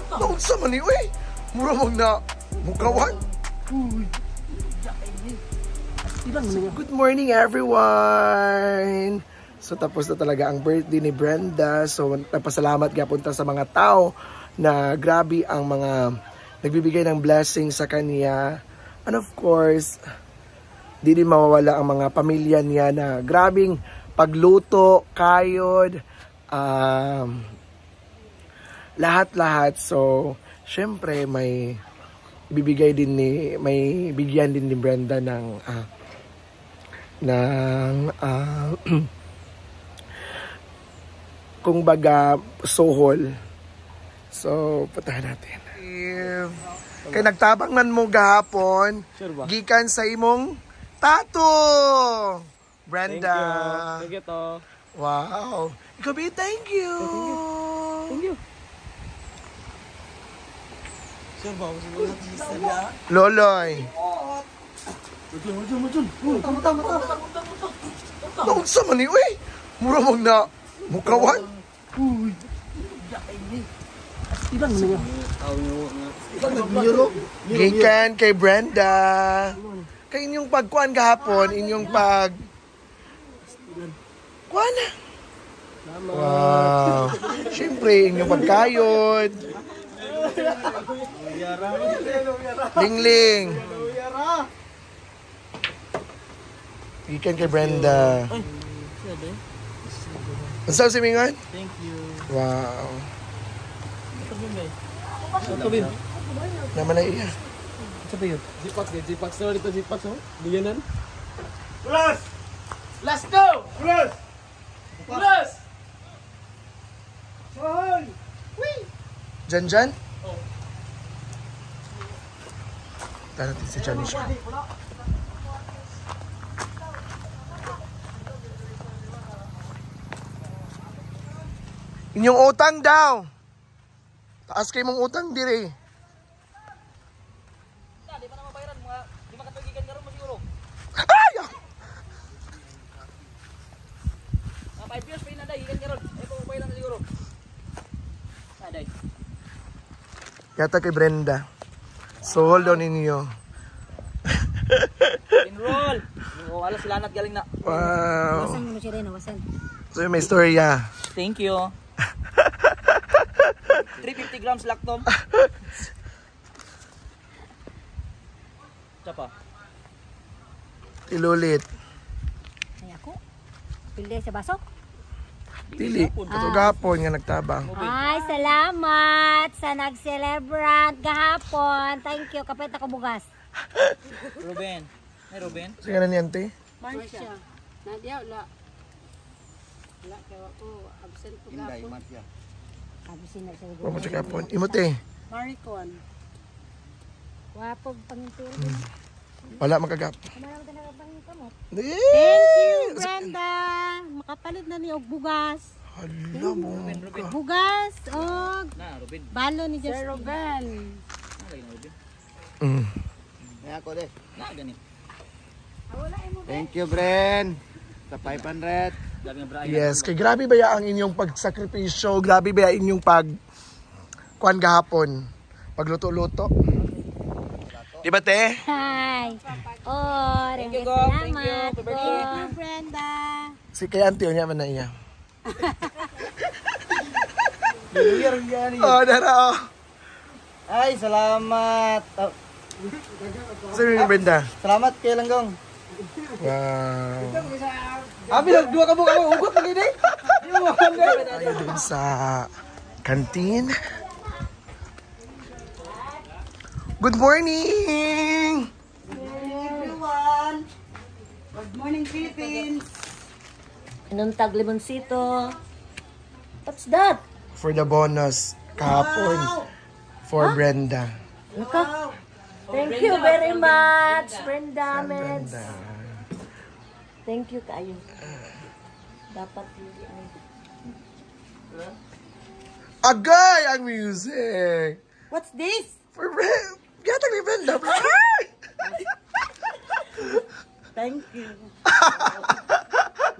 Naunsa man ni, uy! Mura mong na mukawan. Good morning, everyone! So, tapos na talaga ang birthday ni Brenda. So, nagpasalamat punta sa mga tao na grabe ang mga nagbibigay ng blessing sa kanya. And of course, di din mawawala ang mga pamilya niya na grabing pagluto, kayod, lahat-lahat. So, syempre may bigyan din ni Brenda ng kung baga sohol. So, patahan natin. Kay nagtabang man mo gahapon, gikan sa imong tato. Brenda. Thank you to. Wow. Ikaw ba, thank you. Thank you. Sir, ba ako sa Loloy. Naunsa man ni, uy! Mura mong na mukawan. Gikan kay Brenda. Kay inyong pagkuan gahapon, inyong kuan. Wow. Siyempre, inyong pagkayod. Lingling. Gikan kay Brenda. Saan si Mingon? Thank you. Wow. Ito ba? Naman na iya. Ito ba yun? Zipax. So, dito Zipax, oh. Biyanan. Plus! Let's go! Plus! Sahol! Wee! Jan? Oh. Tara natin si Jan siya. Inyong utang daw. Taas kayo mong utang dire. Di pa na mabayaran mga di makatugigan karon mo siguro. Ay! 5 years pa inaday gikan karon. Ay pa mabayaran na siguro. Aday. Yata kay Brenda. So hold on ninyo. Enroll. Wala sila nat galing na. Wow. Wasan mo siya rin, wasan. So may storya. Thank you. 350 grams lactom. Tsapa. Tilulit. Ay ako? Pilde sa baso? Dili. Ito gapon nga nagtabang. Ay, salamat sa nag-celebrate gahapon. Thank you. Kapit ako bugas. Ruben. Hey Ruben. Sige na niyan, te. Marcia. Nadia, wala. Wala, kaya ako absent po gapon. Abisin na siya. Huwag mo siya gapon. Imo, te. Maricon. Wapog pangintiro. Wala makagap. Kamara mo talaga pangintiro mo. Thank you, Brenda. Makapalit na ni og bugas. Hala mo. Bugas og Na Ruben. balo ni Sir Ruben. Nalay na Ruben. Ay ako de. Na gani. Thank you, Bren. Sa 500. Gabi nga Brian. Yes, kay grabe ba ya ang inyong pagsakripisyo? Grabe ba ya inyong kuan gahapon? Pagluto-luto? Di ba, te? Hi. Oh, Thank you, Gov. Thank you. salamat. Happy birthday. Thank you, Brenda. Si kay auntie, niya man na iya. Oh, dara, oh. Ay, salamat. Sabi ni Brenda. Salamat kay Langgong. Wow. Abi lang dua ka mo ugot lagi day. Tayo dun sa canteen. Good morning! Everyone. Good morning, Philippines. Anong tag limonsito? What's that? For the bonus kahapon for Brenda. Naka. Thank you very much, Brenda. Brenda. Thank you kayo. Dapat hindi ay. Agay ang music! What's this? For Brenda! Gatang ni Brenda! Thank you.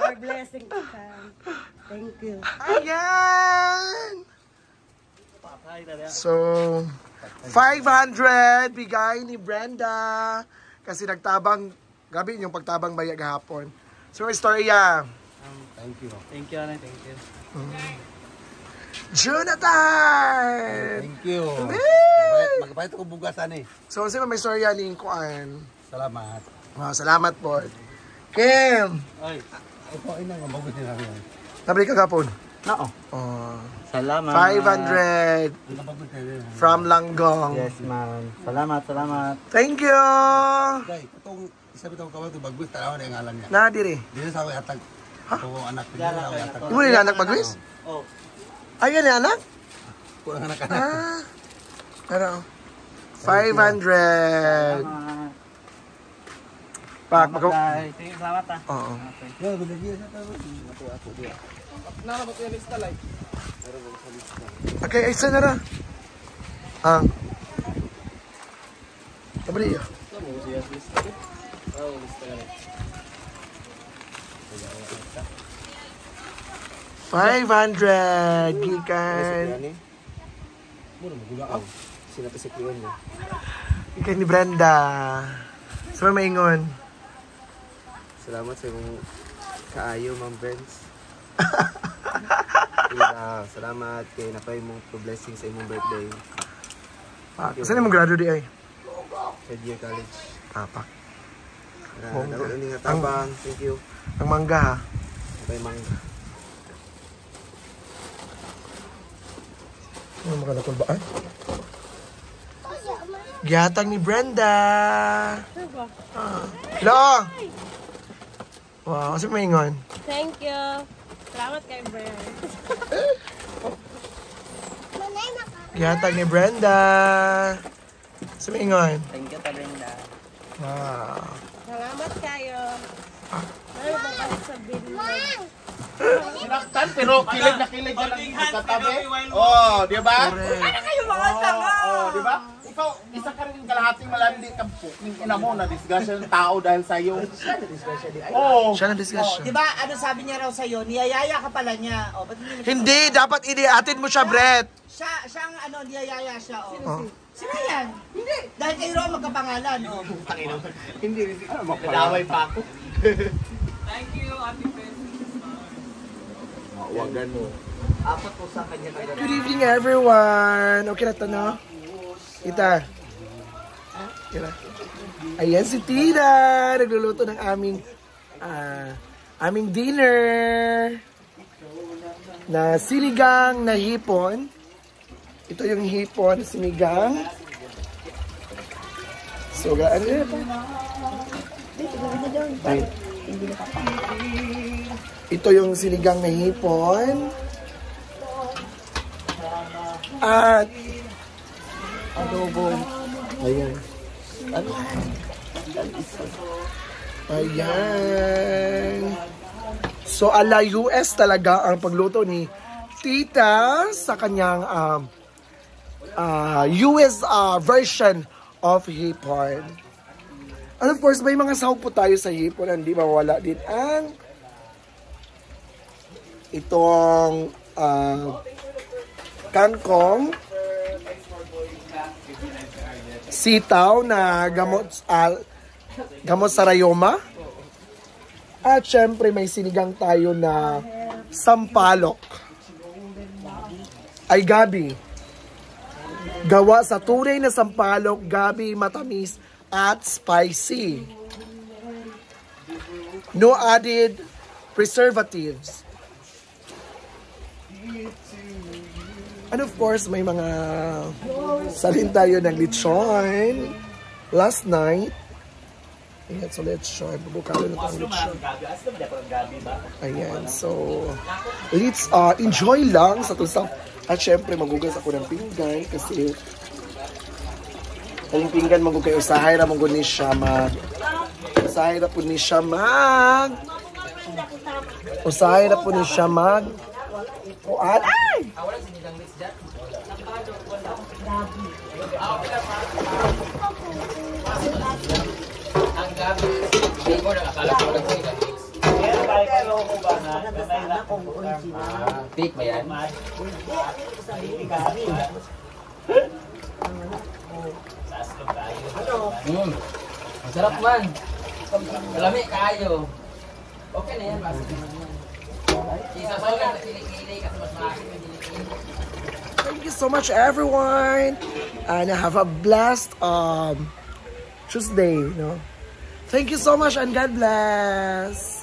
More blessing to come. Thank you. Ayan! So, 500 bigay ni Brenda. Kasi nagtabang, gabi yung pagtabang bayag hapon. So, istorya. Thank you. Thank you, Anay. Thank you. Jonathan! Thank you. Magpapait ko bugasan eh. So, sino may istorya ni Kuan? Salamat. Salamat po. Kim! Ay, ito ay nang mabagot din namin. Nabalik ka kapon? Oo. Oh. Salamat. 500 from Langgong. Yes, ma'am. Salamat. Thank you! Day, itong isa bitong kawal ito bagbus, tarawan na yung ngalan niya. Na, diri. Dito sa ako yatag. Ito anak ko. Dito sa ako yatag. Mo nila anak magwis? Oo. Ayan yung anak? Kurang anak. Pero, 500. Pak, Salamat ah. Oo. Yeah, binigyan sa tayo. Ako dia. Nalabot yung lista like. Okay, ay sana ra. Sabri. 500 gikan. Muna magulaan. Sinapisikliwan niya. Gikan ni Brenda. So maingon. Salamat sa imong kaayo, Ma'am Benz. Salamat kay napay mong blessing sa imong birthday. Saan mo grado di ay? Third year college. Pak. Dako ini nga tabang. Thank you. Ang mangga ha. Napay mangga. Ano makalakol ba ay? Gihatag ni Brenda. Hello. Wow, kasi maingon. Thank you. Salamat kay Brian. Gihatag ni Brenda. Kasi maingon. Thank you, Brenda. Wow. Salamat kayo. Ano bang balik sa bilog? Sinaktan pero kilig na kilig ka lang magkatabi. Oh, di ba? Correct. Kayo mga tanga! Oh, di ba? Ikaw, isa ka rin kalahating malandi ka po. Ina mo, na-disgrasya ng tao dahil sa'yo. Oh. Siya na discussion. Diba, ano sabi niya raw sa'yo, niyayaya ka pala niya. O, ba't Hindi, dapat iniatid mo siya, Brett. Siyang ano, niyayaya siya. O. Sino yan? Hindi. Dahil kayo raw magkapangalan. O. Hindi, nadaway pa ako. Thank you, Ate Pes. Wagan mo. Apat po sa kanya. Good evening, everyone. Okay na to, no? Kita. Ayan si Tina. Nagluluto ng aming dinner. Na sinigang na hipon. Ito yung hipon, sinigang. So, ano yun pa? Ay. Ito yung sinigang na hipon. At adobo. Ayan. Ayan. So, ala US talaga ang pagluto ni Tita sa kanyang US version of hipon. And of course, may mga sahog po tayo sa hipon. Hindi mawala din ang itong kangkong, sitaw na gamot sa rayoma, at syempre may sinigang tayo na sampalok ay gabi. Gawa sa tunay na sampalok, gabi matamis at spicy. No added preservatives. And of course, may mga salin tayo ng lechon last night. Ayan, so lechon. Bubukalo na itong lechon. Ayan, so let's enjoy lang sa tusap. At syempre, magugas ako ng pinggan kasi ang pinggan magugay. Usahay na magugay siya usahay na po ni siya usahay na po ni siya kuan. Ay! Ang gabi, hindi ko nakakala ko lang sila. Fake ba yan? Masarap man. Malami kayo. Okay na yan, basta naman yan. Isasaw lang, kilikili kasi mas maasin yung kilikili. Thank you so much, everyone, and have a blessed Tuesday. Thank you so much, and God bless.